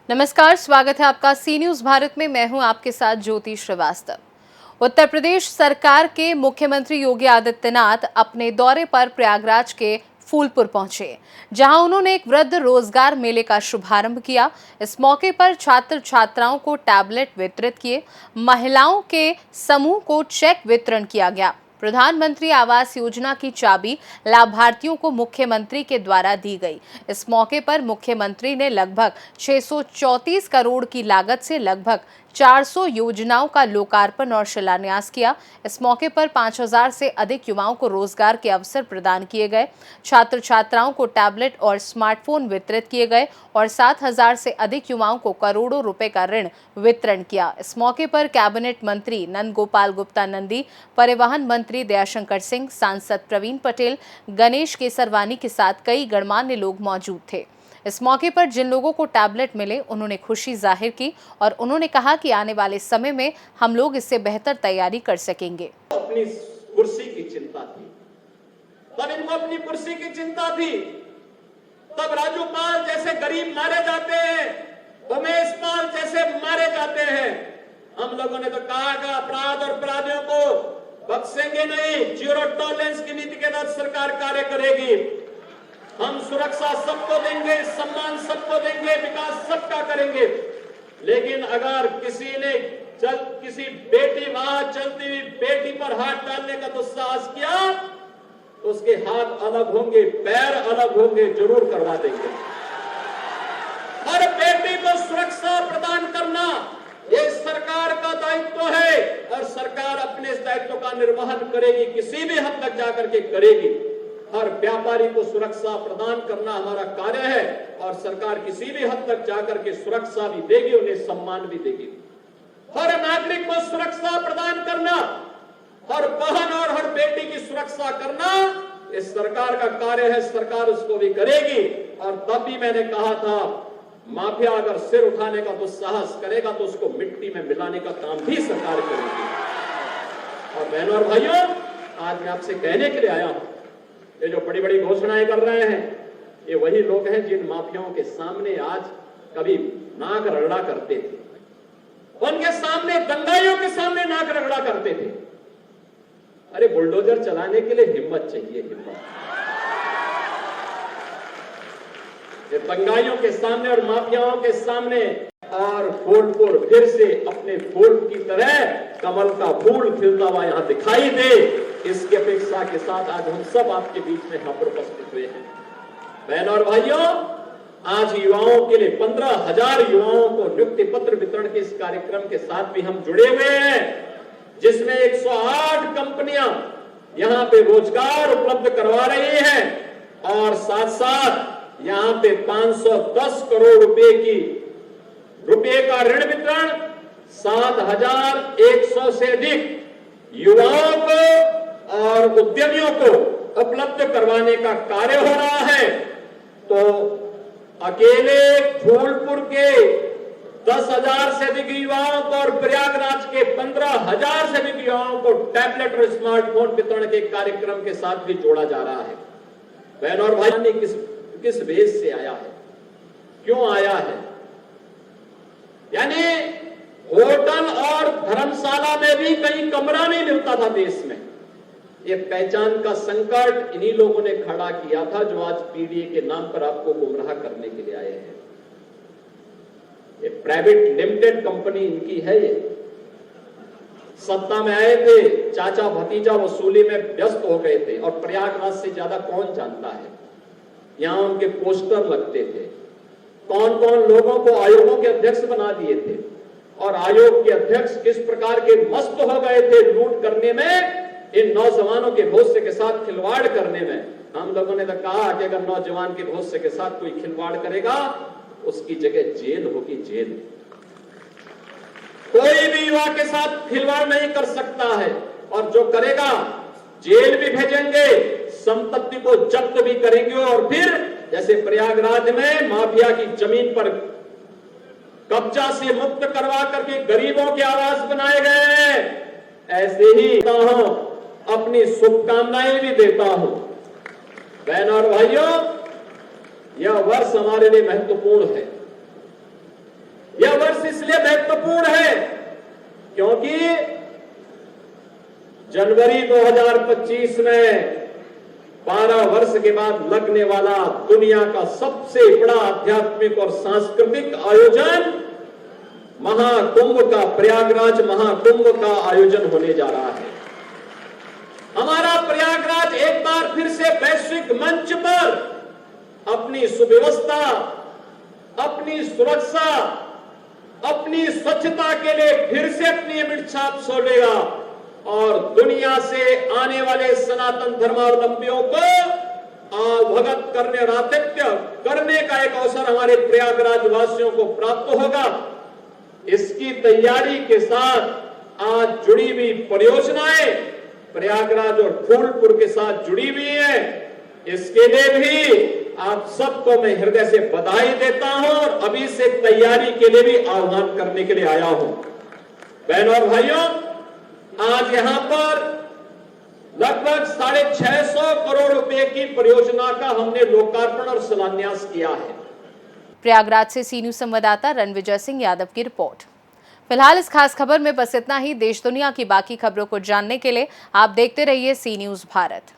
नमस्कार, स्वागत है आपका सी न्यूज भारत में। मैं हूं आपके साथ ज्योति श्रीवास्तव। उत्तर प्रदेश सरकार के मुख्यमंत्री योगी आदित्यनाथ अपने दौरे पर प्रयागराज के फूलपुर पहुंचे, जहां उन्होंने एक वृद्ध रोजगार मेले का शुभारंभ किया। इस मौके पर छात्र छात्राओं को टैबलेट वितरित किए, महिलाओं के समूह को चेक वितरण किया गया। प्रधानमंत्री आवास योजना की चाबी लाभार्थियों को मुख्यमंत्री के द्वारा दी गई। इस मौके पर मुख्यमंत्री ने लगभग 634 करोड़ की लागत से लगभग 400 योजनाओं का लोकार्पण और शिलान्यास किया। इस मौके पर 5000 से अधिक युवाओं को रोजगार के अवसर प्रदान किए गए। छात्र छात्राओं को टैबलेट और स्मार्टफोन वितरित किए गए और 7000 से अधिक युवाओं को करोड़ों रुपए का ऋण वितरण किया। इस मौके पर कैबिनेट मंत्री नंद गोपाल गुप्ता नंदी, परिवहन मंत्री दयाशंकर सिंह, सांसद प्रवीण पटेल, गणेश केसरवानी के साथ कई गणमान्य लोग मौजूद थे। इस मौके पर जिन लोगों को टैबलेट मिले, उन्होंने खुशी जाहिर की और उन्होंने कहा कि आने वाले समय में हम लोग इससे बेहतर तैयारी कर सकेंगे। अपनी कुर्सी की चिंता थी, तब इनको अपनी कुर्सी की चिंता थी। तब राजू पाल जैसे गरीब मारे जाते हैं, उमेश पाल जैसे मारे जाते हैं। हम लोगों ने तो कहा कि अपराध और अपराधियों को बख्शेंगे नहीं, जीरो टॉलरेंस की नीति के तहत सरकार कार्य करेगी। हम सुरक्षा सबको देंगे, सम्मान सबको देंगे, विकास सबका करेंगे। लेकिन अगर किसी ने किसी बेटी वहां चलती हुई बेटी पर हाथ डालने का दुस्साहस किया तो उसके हाथ अलग होंगे, पैर अलग होंगे, जरूर करवा देंगे। हर बेटी को सुरक्षा प्रदान करना ये सरकार का दायित्व है और सरकार अपने इस दायित्व का निर्वहन करेगी, किसी भी हद तक जाकर के करेगी। हर व्यापारी को सुरक्षा प्रदान करना हमारा कार्य है और सरकार किसी भी हद तक जाकर के सुरक्षा भी देगी, उन्हें सम्मान भी देगी। हर नागरिक को सुरक्षा प्रदान करना, हर बहन और हर बेटी की सुरक्षा करना इस सरकार का कार्य है, सरकार उसको भी करेगी। और तब भी मैंने कहा था, माफिया अगर सिर उठाने का दुस्साहस करेगा तो उसको मिट्टी में मिलाने का काम भी सरकार करेगी। और बहनों और भाइयों, आज मैं आपसे कहने के लिए आया हूं, ये जो बड़ी बड़ी घोषणाएं कर रहे हैं, ये वही लोग हैं जिन माफियाओं के सामने आज कभी नाक रगड़ा करते थे, उनके सामने, दंगाइयों के सामने नाक रगड़ा करते थे। अरे बुलडोजर चलाने के लिए हिम्मत चाहिए, हिम्मत। ये दंगाइयों के सामने और माफियाओं के सामने और फूलपुर फिर से अपने फूल की तरह कमल का फूल खिलता हुआ यहां दिखाई दे, इसकी अपेक्षा के साथ आज हम सब आपके बीच में यहां पर उपस्थित हुए हैं। बहनों और भाइयों, आज युवाओं के लिए 15,000 युवाओं को नियुक्ति पत्र वितरण के इस कार्यक्रम के साथ भी हम जुड़े हुए हैं, जिसमें 108 कंपनियां यहां पे रोजगार उपलब्ध करवा रही हैं और साथ साथ यहां पे 510 करोड़ रुपए का ऋण वितरण 7,100 से अधिक युवाओं को और उद्यमियों को उपलब्ध करवाने का कार्य हो रहा है। तो अकेले फूलपुर के 10,000 से अधिक युवाओं को और प्रयागराज के 15,000 से अधिक युवाओं को टैबलेट और स्मार्टफोन वितरण के कार्यक्रम के साथ भी जोड़ा जा रहा है। बहनों और भाइयों ने किस वेश से आया है, क्यों आया है? यानी होटल और धर्मशाला में भी कहीं कमरा नहीं मिलता था देश में। ये पहचान का संकट इन्हीं लोगों ने खड़ा किया था जो आज पीडीए के नाम पर आपको गुमराह करने के लिए आए हैं। ये प्राइवेट लिमिटेड कंपनी इनकी है। ये सत्ता में आए थे, चाचा भतीजा वसूली में व्यस्त हो गए थे और प्रयागराज से ज्यादा कौन जानता है। यहां उनके पोस्टर लगते थे, कौन कौन लोगों को आयोगों के अध्यक्ष बना दिए थे और आयोग के अध्यक्ष किस प्रकार के मस्त हो गए थे लूट करने में, इन नौजवानों के भविष्य के साथ खिलवाड़ करने में। हम लोगों ने तो कहा कि अगर नौजवान के भविष्य के साथ कोई खिलवाड़ करेगा उसकी जगह जेल होगी, जेल। कोई भी युवा के साथ खिलवाड़ नहीं कर सकता है और जो करेगा जेल भी भेजेंगे, संपत्ति को जब्त भी करेंगे और फिर जैसे प्रयागराज में माफिया की जमीन पर कब्जा से मुक्त करवा करके गरीबों के आवास बनाए गए हैं, ऐसे ही अपनी शुभकामनाएं भी देता हूं। बहनों और भाइयों, यह वर्ष हमारे लिए महत्वपूर्ण है। यह वर्ष इसलिए महत्वपूर्ण है क्योंकि जनवरी 2025 में 12 वर्ष के बाद लगने वाला दुनिया का सबसे बड़ा आध्यात्मिक और सांस्कृतिक आयोजन महाकुंभ का, प्रयागराज महाकुंभ का आयोजन होने जा रहा है। हमारा प्रयागराज एक बार फिर से वैश्विक मंच पर अपनी सुव्यवस्था, अपनी सुरक्षा, अपनी स्वच्छता के लिए फिर से अपनी अमिट छाप छोड़ेगा और दुनिया से आने वाले सनातन धर्मावलंबियों को अवगत करने और आतिथ्य करने का एक अवसर हमारे प्रयागराज वासियों को प्राप्त होगा। इसकी तैयारी के साथ आज जुड़ी हुई परियोजनाएं प्रयागराज और फूलपुर के साथ जुड़ी हुई है। इसके लिए भी आप सबको मैं हृदय से बधाई देता हूं और अभी से तैयारी के लिए भी आह्वान करने के लिए आया हूं। बहनों और भाइयों, आज यहां पर लगभग 650 करोड़ रुपए की परियोजना का हमने लोकार्पण और शिलान्यास किया है। प्रयागराज से सी न्यूज संवाददाता रणविजय सिंह यादव की रिपोर्ट। फिलहाल इस खास खबर में बस इतना ही। देश दुनिया की बाकी खबरों को जानने के लिए आप देखते रहिए सी न्यूज भारत।